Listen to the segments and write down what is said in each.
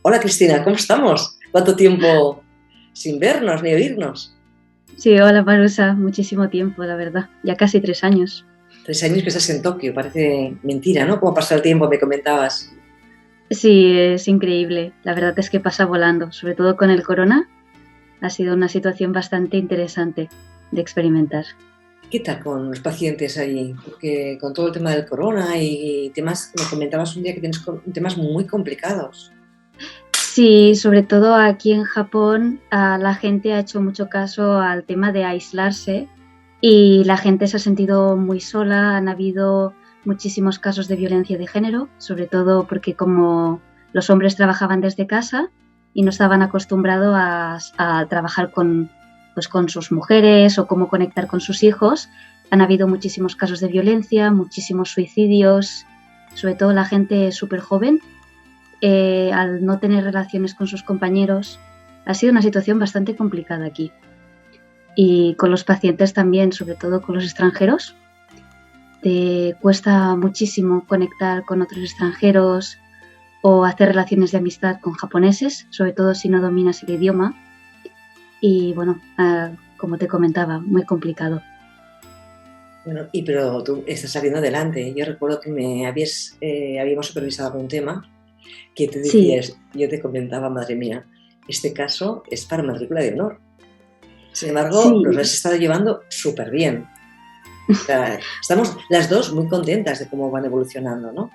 Hola Cristina, ¿cómo estamos? ¿Cuánto tiempo sin vernos ni oírnos? Sí, hola Marusa, muchísimo tiempo, la verdad, ya casi 3 años. 3 años que estás en Tokio, parece mentira, ¿no? ¿Cómo pasa el tiempo? Me comentabas. Sí, es increíble, la verdad es que pasa volando, sobre todo con el corona, ha sido una situación bastante interesante de experimentar. ¿Qué tal con los pacientes ahí? Porque con todo el tema del corona y temas, me comentabas un día que tienes temas muy complicados. Sí, sobre todo aquí en Japón, la gente ha hecho mucho caso al tema de aislarse y la gente se ha sentido muy sola, han habido muchísimos casos de violencia de género, sobre todo porque como los hombres trabajaban desde casa y no estaban acostumbrados a trabajar pues, con sus mujeres o cómo conectar con sus hijos, han habido muchísimos casos de violencia, muchísimos suicidios, sobre todo la gente súper joven al no tener relaciones con sus compañeros. Ha sido una situación bastante complicada aquí. Y con los pacientes también, sobre todo con los extranjeros, te cuesta muchísimo conectar con otros extranjeros o hacer relaciones de amistad con japoneses, sobre todo si no dominas el idioma. Y bueno, como te comentaba, muy complicado. Bueno, pero tú estás saliendo adelante. Yo recuerdo que habíamos supervisado algún tema que te Sí, decías, yo te comentaba, madre mía, este caso es para matrícula de honor. Sin embargo, nos lo sí, has estado llevando súper bien. O sea, estamos las dos muy contentas de cómo van evolucionando, ¿no?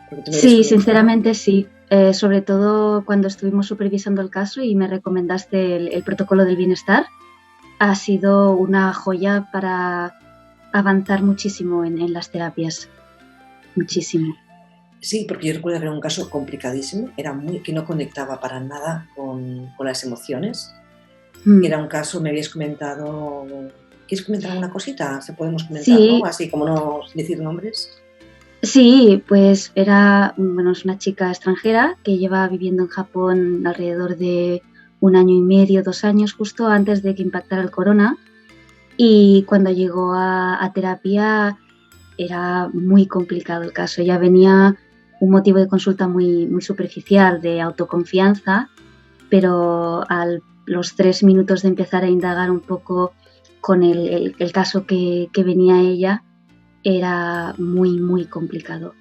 Porque tú me habías sí, comentado. sinceramente sí. Sobre todo cuando estuvimos supervisando el caso y me recomendaste el protocolo del bienestar, ha sido una joya para avanzar muchísimo en las terapias, muchísimo. Sí, porque yo recuerdo que era un caso complicadísimo, que no conectaba para nada con las emociones. Mm. Era un caso, me habías comentado. ¿Quieres comentar alguna cosita? Se podemos comentar, ¿no? Sí, Así como no decir nombres. sí, pues era, bueno, es una chica extranjera que lleva viviendo en Japón alrededor de 1 año y medio, 2 años, justo antes de que impactara el corona. Y cuando llegó a terapia era muy complicado el caso. Ella venía un motivo de consulta muy superficial de autoconfianza, pero a los 3 minutos de empezar a indagar un poco con el caso que venía ella, era muy complicado.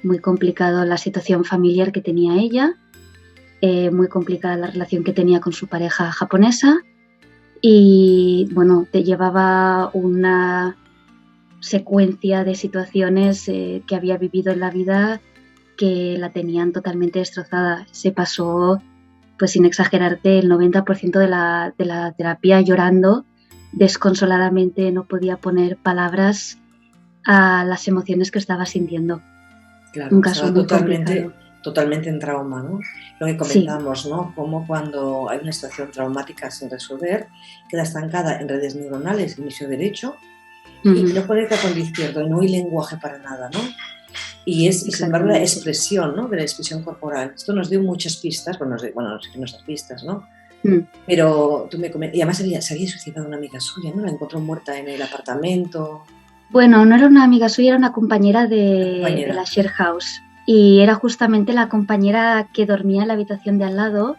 Muy complicado la situación familiar que tenía ella, muy complicada la relación que tenía con su pareja japonesa y bueno, te llevaba una secuencia de situaciones que había vivido en la vida que la tenían totalmente destrozada. Se pasó, pues sin exagerarte, el 90% de la terapia llorando desconsoladamente, no podía poner palabras a las emociones que estaba sintiendo. Un Claro, caso estaba muy complicado. totalmente en trauma, ¿no? Lo que Sí, comentábamos, ¿no? Como cuando hay una situación traumática sin resolver, queda estancada en redes neuronales, el hemisferio derecho, y uh-huh. no conecta con el izquierdo, no hay lenguaje para nada, ¿no? Y sin embargo la Exactamente. expresión, ¿no? De la expresión corporal. Esto nos dio muchas pistas, bueno, nos da pistas, ¿no? Mm. Pero tú me comentas, y además se había suicidado una amiga suya, ¿no? La encontró muerta en el apartamento, Bueno, no era una amiga suya, era una compañera la de la compañera. share house y era justamente la compañera que dormía en la habitación de al lado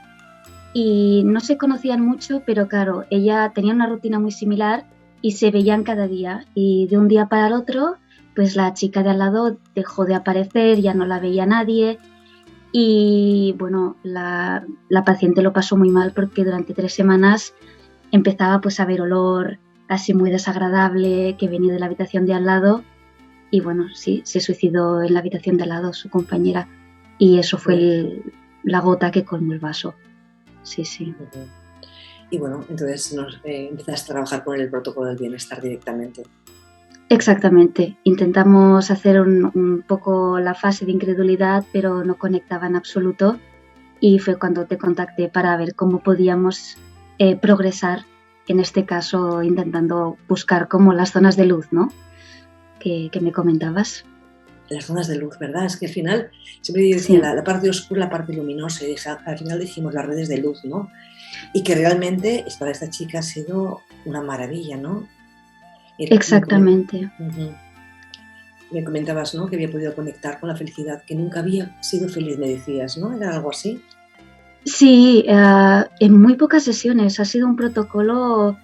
y no se conocían mucho, pero claro, ella tenía una rutina muy similar y se veían cada día y de un día para el otro, pues la chica de al lado dejó de aparecer, ya no la veía nadie y bueno, la paciente lo pasó muy mal porque durante 3 semanas empezaba pues a ver olor así muy desagradable que venía de la habitación de al lado y bueno, sí, se suicidó en la habitación de al lado su compañera y eso fue la gota que colmó el vaso. Sí, sí. Uh-huh. Y bueno, entonces empezaste a trabajar con el protocolo del bienestar directamente. Exactamente. Intentamos hacer un poco la fase de incredulidad, pero no conectaba en absoluto. Y fue cuando te contacté para ver cómo podíamos progresar, en este caso intentando buscar como las zonas de luz, ¿no? Que me comentabas. Las zonas de luz, ¿verdad? Es que al final, siempre yo decía Sí, la parte oscura, la parte luminosa, y al final dijimos las redes de luz, ¿no? Y que realmente para esta chica ha sido una maravilla, ¿no? Y exactamente. uh-huh. Me comentabas, ¿no? Que había podido conectar con la felicidad, que nunca había sido feliz, me decías, ¿no? Era algo así. Sí, en muy pocas sesiones. Ha sido un protocolo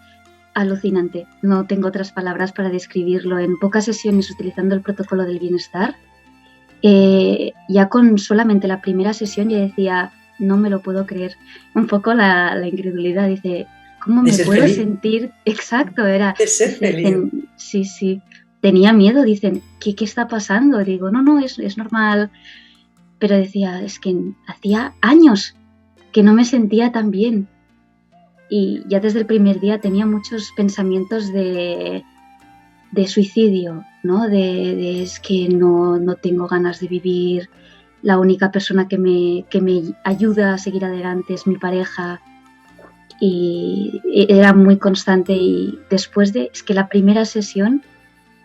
alucinante. No tengo otras palabras para describirlo. En pocas sesiones utilizando el protocolo del bienestar, ya con solamente la primera sesión ya decía, no me lo puedo creer. Un poco la incredulidad. Dice, ¿cómo De me ser puedo feliz, sentir? Exacto, era. de ser Dice, feliz. sí, sí. Tenía miedo, dicen, ¿qué está pasando? Digo, no, es normal. Pero decía, es que hacía años que no me sentía tan bien. Y ya desde el primer día tenía muchos pensamientos de suicidio, ¿no? De es que no tengo ganas de vivir, la única persona que me ayuda a seguir adelante es mi pareja. Y era muy constante. Y después es que la primera sesión,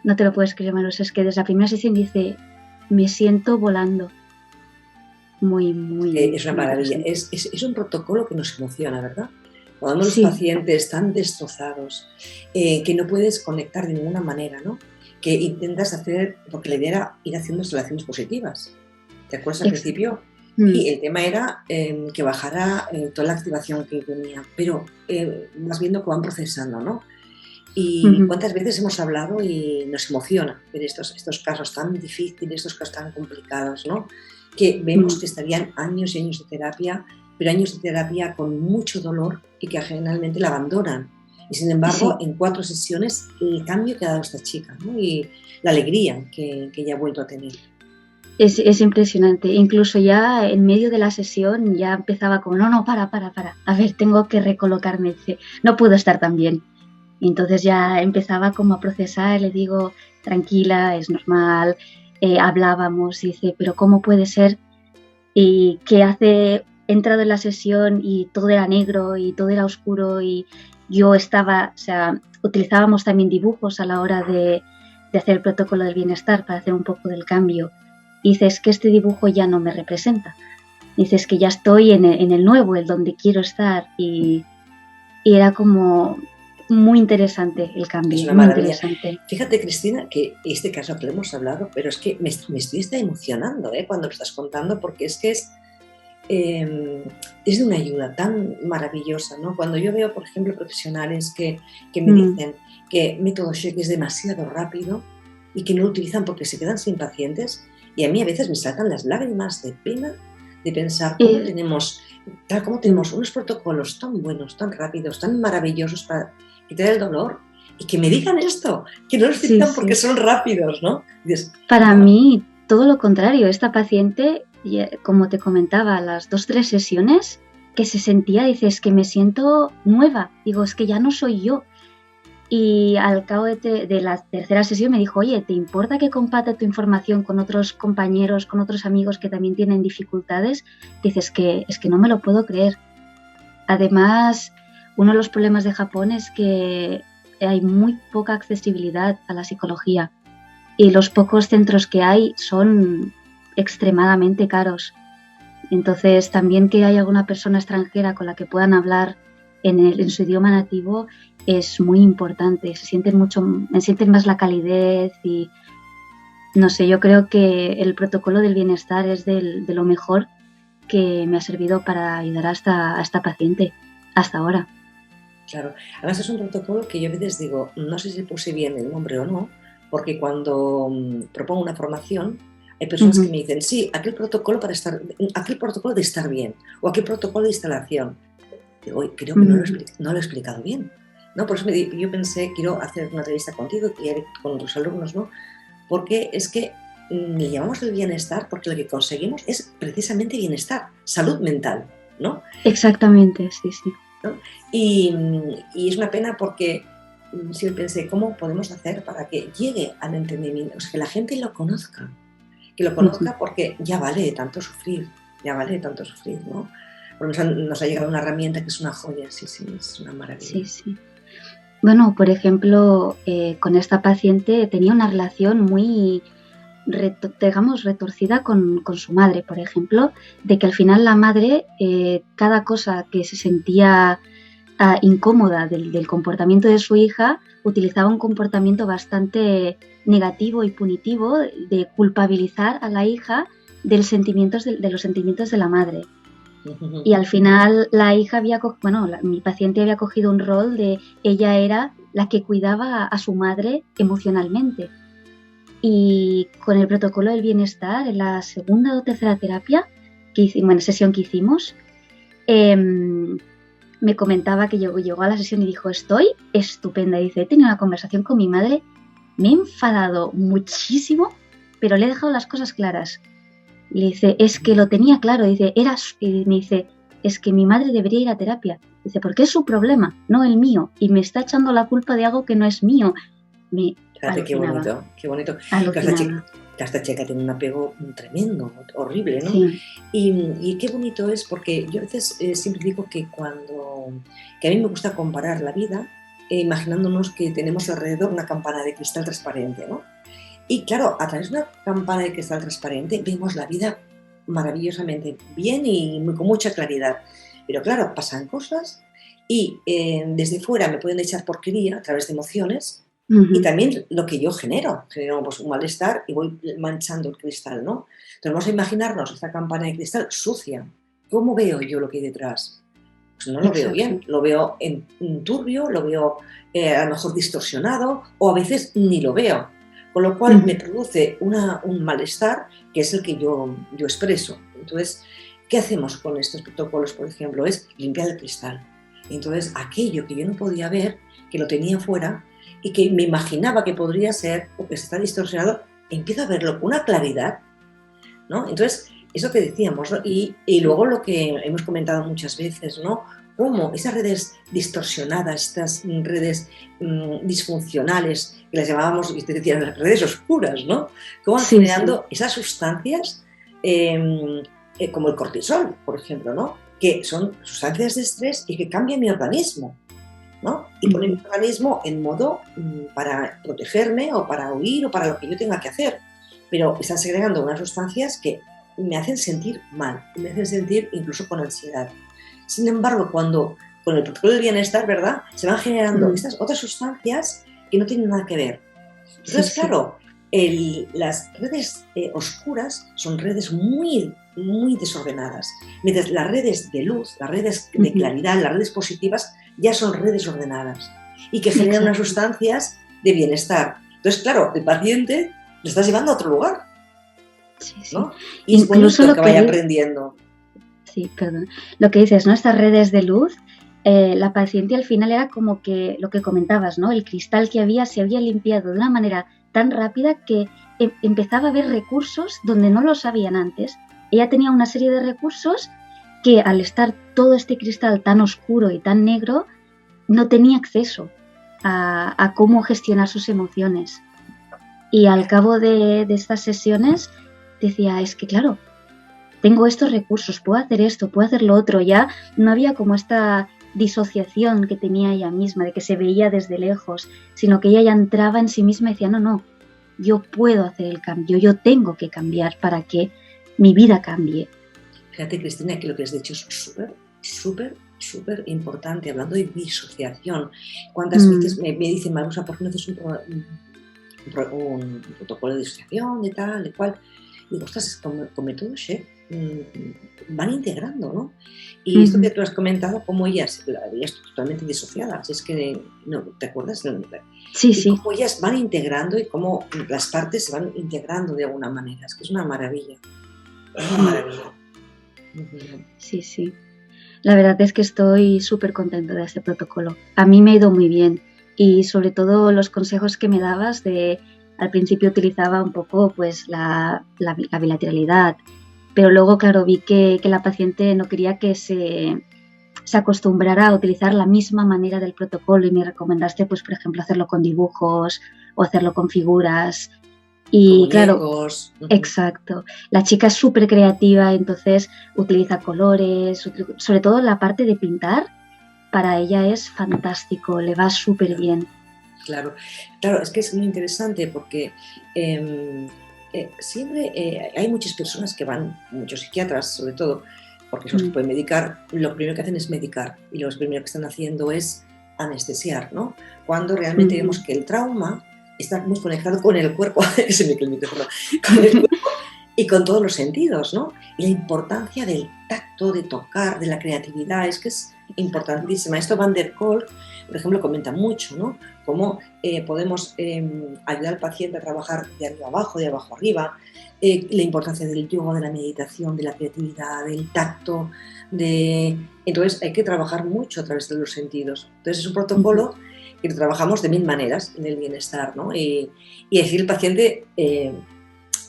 no te lo puedes creer, Manos, es que desde la primera sesión dice, me siento volando. Muy, muy, Es una muy maravilla. interesante. Es un protocolo que nos emociona, ¿verdad? Cuando vemos los Sí, pacientes tan destrozados, que no puedes conectar de ninguna manera, ¿no? Que intentas hacer, porque la idea era ir haciendo relaciones positivas. ¿Te acuerdas al exacto. principio? Y el tema era que bajara toda la activación que tenía, pero vas viendo que van procesando, ¿no? Y cuántas veces hemos hablado y nos emociona ver estos casos tan difíciles, estos casos tan complicados, ¿no? Que vemos que estarían años y años de terapia, pero años de terapia con mucho dolor y que generalmente la abandonan. Y sin embargo, Sí. en 4 sesiones, el cambio que ha dado esta chica, ¿no? Y la alegría que ella ha vuelto a tener. Es impresionante. Incluso ya en medio de la sesión ya empezaba como, no, para. A ver, tengo que recolocarme. Dice, no puedo estar tan bien. Y entonces ya empezaba como a procesar. Le digo, tranquila, es normal. Hablábamos y dice, pero ¿cómo puede ser? Y que he entrado en la sesión y todo era negro y todo era oscuro y yo estaba, o sea, utilizábamos también dibujos a la hora de hacer el protocolo del bienestar para hacer un poco del cambio. Y dices que este dibujo ya no me representa. Dices que ya estoy en el nuevo, el donde quiero estar. Y era como muy interesante el Es cambio, una muy maravilla. interesante. Fíjate, Cristina, que este caso que le hemos hablado, pero es que me estoy emocionando cuando lo estás contando, porque es que es de una ayuda tan maravillosa, ¿no? Cuando yo veo, por ejemplo, profesionales que me dicen que método Sheck es demasiado rápido y que no lo utilizan porque se quedan sin pacientes, y a mí a veces me saltan las lágrimas de pena de pensar cómo tenemos unos protocolos tan buenos, tan rápidos, tan maravillosos para quitar el dolor, y que me digan esto, que no los utilizan porque son rápidos, ¿no? Dices, para mí, todo lo contrario. Esta paciente, como te comentaba, las 2-3 sesiones que se sentía, dices que me siento nueva. Digo, es que ya no soy yo. Y al cabo de la tercera sesión me dijo, oye, ¿te importa que comparte tu información con otros compañeros, con otros amigos que también tienen dificultades? Dices que es que no me lo puedo creer. Además, uno de los problemas de Japón es que hay muy poca accesibilidad a la psicología y los pocos centros que hay son extremadamente caros. Entonces, también que haya alguna persona extranjera con la que puedan hablar en su idioma nativo es muy importante. Me sienten más la calidez y no sé, yo creo que el protocolo del bienestar es de lo mejor que me ha servido para ayudar a esta paciente hasta ahora. Claro, además es un protocolo que yo a veces digo, no sé si puse bien el nombre o no, porque cuando propongo una formación, hay personas que me dicen, sí, aquel protocolo de estar bien, o aquel protocolo de instalación. Digo, creo que no lo he explicado bien, ¿no? Por eso yo pensé, quiero hacer una entrevista contigo y con tus alumnos, ¿no? Porque es que le llamamos el bienestar porque lo que conseguimos es precisamente bienestar, salud mental, ¿no? Exactamente, sí. ¿No? Y es una pena porque siempre pensé, ¿cómo podemos hacer para que llegue al entendimiento? O sea, que la gente lo conozca, porque ya vale tanto sufrir, ¿no? Porque nos ha llegado una herramienta que es una joya, sí, es una maravilla. Sí. Bueno, por ejemplo, con esta paciente tenía una relación muy, retorcida con su madre, por ejemplo, de que al final la madre, cada cosa que se sentía incómoda del comportamiento de su hija, utilizaba un comportamiento bastante negativo y punitivo de culpabilizar a la hija de los sentimientos de la madre. Y al final la hija mi paciente había cogido un rol de ella era la que cuidaba a su madre emocionalmente. Y con el protocolo del bienestar, en la segunda o tercera terapia, sesión que hicimos, me comentaba que llegó a la sesión y dijo, estoy estupenda. Dice, he tenido una conversación con mi madre, me he enfadado muchísimo, pero le he dejado las cosas claras. Le dice, es que lo tenía claro. Dice, y me dice, es que mi madre debería ir a terapia. Dice, porque es su problema, no el mío. Y me está echando la culpa de algo que no es mío. Me alucinaba. Qué bonito. Alucinaba. Esta chica tiene un apego tremendo, horrible, ¿no? Sí. Y qué bonito es, porque yo a veces siempre digo que a mí me gusta comparar la vida imaginándonos que tenemos alrededor una campana de cristal transparente, ¿no? Y claro, a través de una campana de cristal transparente vemos la vida maravillosamente bien y con mucha claridad. Pero claro, pasan cosas y desde fuera me pueden echar porquería a través de emociones. Y también lo que yo genero pues, un malestar y voy manchando el cristal, ¿no? Entonces vamos a imaginarnos esta campana de cristal sucia. ¿Cómo veo yo lo que hay detrás? Pues no lo veo bien, lo veo en turbio, lo veo a lo mejor distorsionado o a veces ni lo veo. Con lo cual me produce un malestar que es el que yo expreso. Entonces, ¿qué hacemos con estos protocolos, por ejemplo? Es limpiar el cristal. Entonces, aquello que yo no podía ver, que lo tenía fuera y que me imaginaba que podría ser o que está distorsionado, empiezo a verlo con una claridad, ¿no? Entonces, eso que decíamos, ¿no? Y luego lo que hemos comentado muchas veces, ¿no? Cómo esas redes distorsionadas, estas redes disfuncionales, que las llamábamos, y te decía, las redes oscuras, ¿no? Cómo van generando esas sustancias como el cortisol, por ejemplo, ¿no? Que son sustancias de estrés y que cambian mi organismo, ¿no? Y ponen mi organismo en modo para protegerme o para huir o para lo que yo tenga que hacer. Pero están segregando unas sustancias que me hacen sentir mal, me hacen sentir incluso con ansiedad. Sin embargo, cuando con el protocolo del bienestar, ¿verdad?, se van generando estas otras sustancias que no tienen nada que ver. Entonces, claro, las redes oscuras son redes muy, muy desordenadas, mientras las redes de luz, las redes de claridad, las redes positivas, ya son redes ordenadas y que generan unas sustancias de bienestar. Entonces, claro, el paciente lo estás llevando a otro lugar, ¿no? Y es bonito que vaya aprendiendo. Sí, perdón. Lo que dices, ¿no? Estas redes de luz, la paciente al final era como que lo que comentabas, ¿no? El cristal que había se había limpiado de una manera tan rápida que empezaba a ver recursos donde no los habían antes. Ella tenía una serie de recursos que al estar todo este cristal tan oscuro y tan negro, no tenía acceso a cómo gestionar sus emociones. Y al cabo de estas sesiones decía, es que claro, tengo estos recursos, puedo hacer esto, puedo hacer lo otro. Ya no había como esta disociación que tenía ella misma, de que se veía desde lejos, sino que ella ya entraba en sí misma y decía, no, yo puedo hacer el cambio, yo tengo que cambiar para que mi vida cambie. Fíjate, Cristina, que lo que has dicho es súper importante, hablando de disociación. ¿Cuántas veces me dicen, Marusa, ¿por qué no haces un protocolo de disociación, de tal, de cual? Y digo, ostras, con métodos van integrando, ¿no? Y esto que tú has comentado, como ellas, la veías totalmente disociada, si es que, no, ¿te acuerdas? Sí. Cómo ellas van integrando y cómo las partes se van integrando de alguna manera, es que es una maravilla. Es una maravilla. Sí. La verdad es que estoy súper contenta de este protocolo. A mí me ha ido muy bien y sobre todo los consejos que me dabas al principio utilizaba un poco pues la bilateralidad, pero luego claro vi que la paciente no quería que se acostumbrara a utilizar la misma manera del protocolo y me recomendaste pues por ejemplo hacerlo con dibujos o hacerlo con figuras. Y claro, exacto. La chica es súper creativa, entonces utiliza colores, sobre todo la parte de pintar, para ella es fantástico, le va súper bien. Claro, es que es muy interesante porque siempre hay muchas personas que van, muchos psiquiatras sobre todo, porque son los que pueden medicar, lo primero que hacen es medicar y lo primero que están haciendo es anestesiar, ¿no? Cuando realmente vemos que el trauma está muy conectado con el cuerpo, con el cuerpo y con todos los sentidos, ¿no? Y la importancia del tacto, de tocar, de la creatividad, es que es importantísima. Esto Van der Kolk, por ejemplo, comenta mucho, ¿no? Cómo podemos ayudar al paciente a trabajar de arriba abajo, de abajo arriba, la importancia del yoga, de la meditación, de la creatividad, del tacto, entonces hay que trabajar mucho a través de los sentidos. Entonces es un protocolo que lo trabajamos de 1000 maneras en el bienestar, ¿no? Y decir al paciente...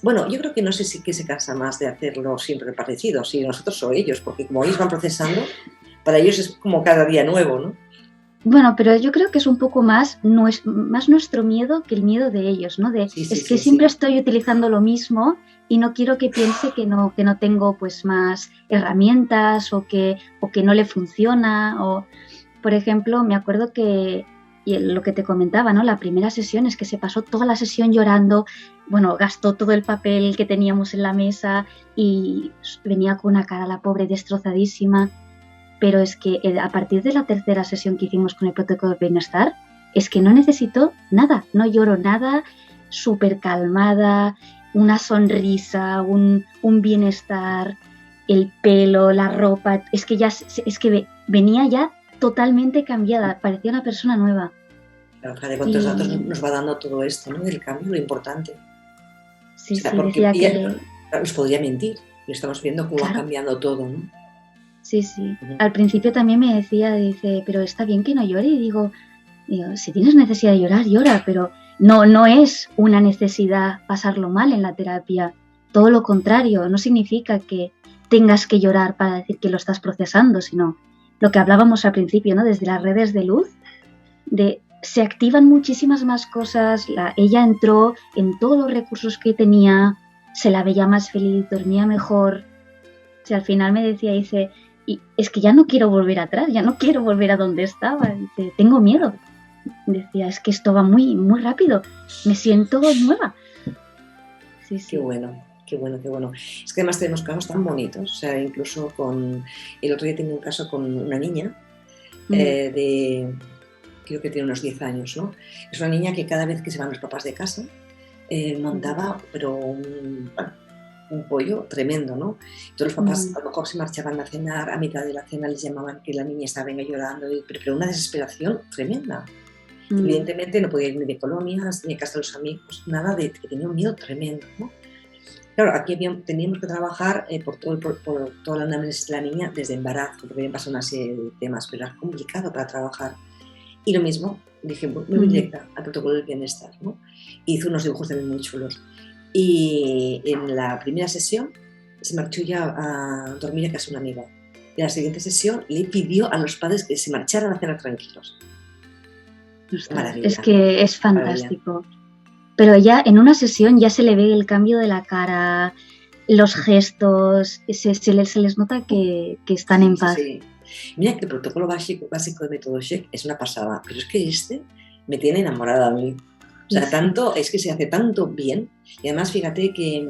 bueno, yo creo que no sé si que se cansa más de hacerlo siempre parecido, si nosotros o ellos, porque como ellos van procesando, para ellos es como cada día nuevo, ¿no? Bueno, pero yo creo que es un poco más nuestro miedo que el miedo de ellos, ¿no? Siempre estoy utilizando lo mismo y no quiero que piense que no tengo pues más herramientas o que no le funciona. O, por ejemplo, me acuerdo que y lo que te comentaba, ¿no? La primera sesión es que se pasó toda la sesión llorando, bueno, gastó todo el papel que teníamos en la mesa y venía con una cara la pobre destrozadísima. Pero es que a partir de la tercera sesión que hicimos con el protocolo de bienestar, es que no necesito nada, no lloro nada, súper calmada, una sonrisa, un bienestar, el pelo, la ropa, es que venía ya totalmente cambiada, parecía una persona nueva. Claro, de cuántos datos nos va dando todo esto, ¿no? El cambio, lo importante. Sí, porque decía que... nos podría mentir, y estamos viendo cómo va cambiando todo, ¿no? Sí. Al principio también me decía, dice, pero está bien que no llore. Y digo, si tienes necesidad de llorar, llora, pero no es una necesidad pasarlo mal en la terapia. Todo lo contrario, no significa que tengas que llorar para decir que lo estás procesando, sino lo que hablábamos al principio, ¿no? Desde las redes de luz, se activan muchísimas más cosas. Ella entró en todos los recursos que tenía, se la veía más feliz, dormía mejor. O sea, al final me decía, dice, y es que ya no quiero volver atrás, ya no quiero volver a donde estaba, dice, tengo miedo. Decía, es que esto va muy, muy rápido, me siento nueva. Sí. Qué bueno. Es que además tenemos casos tan bonitos, o sea, incluso el otro día tenía un caso con una niña creo que tiene unos 10 años, ¿no? Es una niña que cada vez que se van los papás de casa montaba, pero un pollo tremendo, ¿no? Todos los papás a lo mejor se marchaban a cenar, a mitad de la cena les llamaban que la niña estaba llorando, pero una desesperación tremenda. Evidentemente no podía ir ni de colonias, ni a casa de los amigos, nada, que tenía un miedo tremendo, ¿no? Claro, aquí teníamos que trabajar por toda la anamnesis de la niña desde embarazo, porque habían pasado una serie de temas, pero era complicado para trabajar. Y lo mismo, dije, muy directa al protocolo del bienestar, ¿no? Hizo unos dibujos también muy chulos. Y en la primera sesión se marchó ya a dormir a casa de una amiga. Y en la siguiente sesión le pidió a los padres que se marcharan a cenar tranquilos. Maravilla. Es que es fantástico. Maravilla. Pero ya en una sesión ya se le ve el cambio de la cara, los gestos, se les nota que están en paz. Sí. Mira que el protocolo básico de método Sheck es una pasada, pero es que me tiene enamorada a mí. O sea, es que se hace tanto bien, y además fíjate que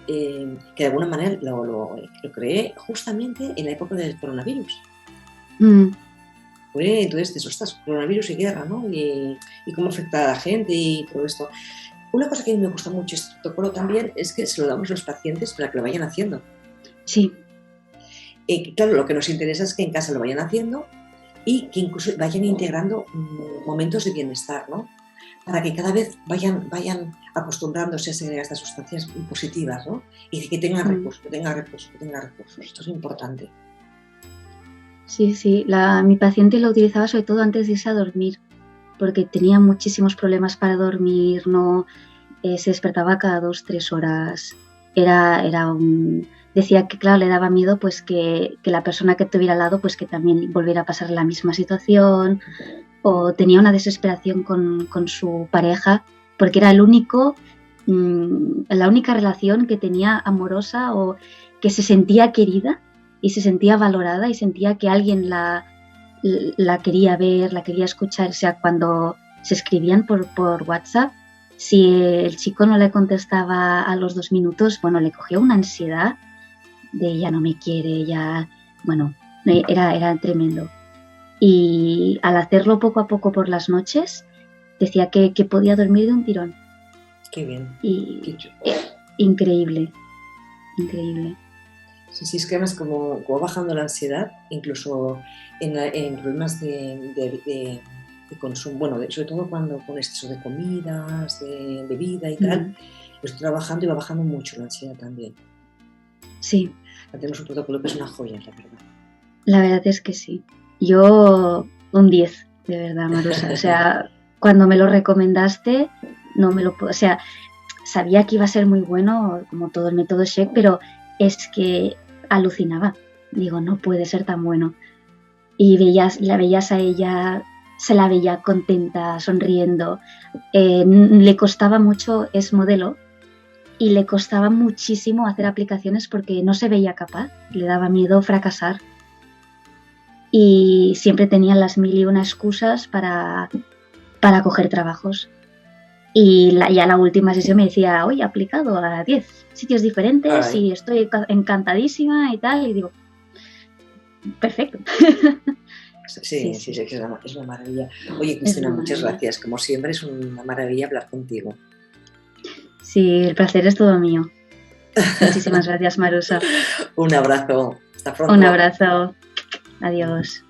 de alguna manera lo creé justamente en la época del coronavirus. Entonces dices, ostras, coronavirus y guerra, ¿no? Y cómo afecta a la gente y todo esto. Una cosa que a mí me gusta mucho este protocolo también es que se lo damos a los pacientes para que lo vayan haciendo. Sí. Claro, lo que nos interesa es que en casa lo vayan haciendo y que incluso vayan integrando momentos de bienestar, ¿no? Para que cada vez vayan acostumbrándose a segregar estas sustancias positivas, ¿no? Y que tengan recursos, que tengan recursos. Esto es importante. Sí. Mi paciente lo utilizaba sobre todo antes de irse a dormir, porque tenía muchísimos problemas para dormir, se despertaba cada 2-3 horas. Decía que, claro, le daba miedo pues que la persona que tuviera al lado pues que también volviera a pasar la misma situación, o tenía una desesperación con su pareja, porque era la única relación que tenía amorosa, o que se sentía querida y se sentía valorada y sentía que alguien la quería ver, la quería escuchar. O sea, cuando se escribían por WhatsApp, si el chico no le contestaba a los 2 minutos, bueno, le cogía una ansiedad de ya no me quiere, era tremendo. Y al hacerlo poco a poco por las noches, decía que podía dormir de un tirón. Qué bien. Increíble. increíble. Sí, es que además como va bajando la ansiedad, incluso en problemas de consumo, bueno, sobre todo cuando con exceso de comidas, de bebida y tal, lo estoy trabajando y va bajando mucho la ansiedad también. Sí. Tenemos un protocolo que es una joya, la verdad. La verdad es que sí. Yo un 10, de verdad, Marusa. O sea, cuando me lo recomendaste, no me lo puedo... O sea, sabía que iba a ser muy bueno, como todo el método Shake, pero es que alucinaba. Digo, no puede ser tan bueno. Y la veías a ella, se la veía contenta, sonriendo. Le costaba mucho, es modelo, y le costaba muchísimo hacer aplicaciones porque no se veía capaz, le daba miedo fracasar. Y siempre tenía las 1001 excusas para coger trabajos. Y ya la última sesión me decía, oye, he aplicado a 10 sitios diferentes y estoy encantadísima y tal. Y digo, perfecto. Sí, es una maravilla. Oye, Cristina, muchas gracias. Como siempre, es una maravilla hablar contigo. Sí, el placer es todo mío. Muchísimas gracias, Marusa. Un abrazo. Hasta pronto. Un abrazo. Adiós.